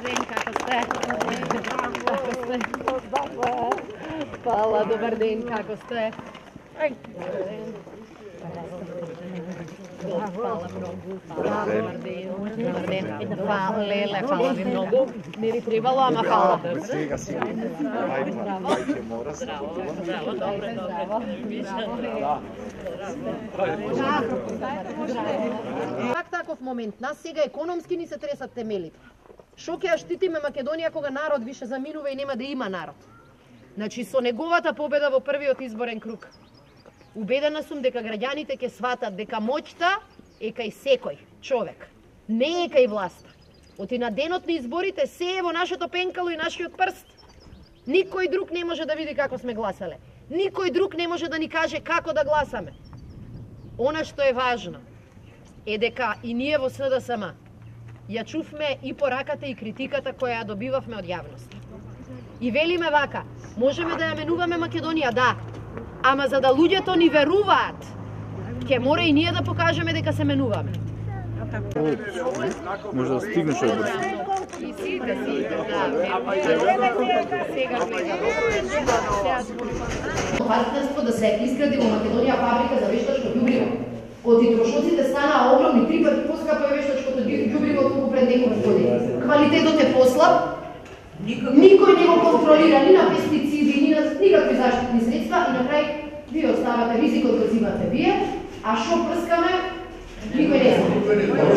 ден, како сте? Фала, добар ден, како сте? Фала многу, фала, добар ден. Фала, леле, фала ви многу. Не ви требало, ама фала. Сега си. Мајке мора се. Браво, добре. Пак таков момент, нас сега економски ни се тресат темелите. Шо ќе ја штитиме Македонија кога народ више заминува и нема да има народ? Значи, со неговата победа во првиот изборен круг, убедена сум дека граѓаните ќе сватат дека моќта е кај секој човек, не е кај власта. Оти на денот на изборите се е во нашето пенкало и нашиот прст. Никој друг не може да види како сме гласале. Никој друг не може да ни каже како да гласаме. Она што е важно е дека и ние во СДСМ ја чувме и пораката и критиката која ја добивавме од јавност. И велиме вака, можеме да ја менуваме Македонија, да, ама за да луѓето ни веруваат, ќе мора и ние да покажеме дека се менуваме. Може да стигнеш од брз. И сите, да. Сега партнерство да се изгради во Македонија фабрика за вештачко ѓубриво. Оти трошоците станаа огромни, 3 пати поскапо е вештачкото ѓубриво колку пред неколку години. Квалитетот е послаб, никој не го контролира ни на пестициди, ни на никакви заштитни средства и на крај вие оставате ризикот да зимате вие, а шо прскаме, никој не знае.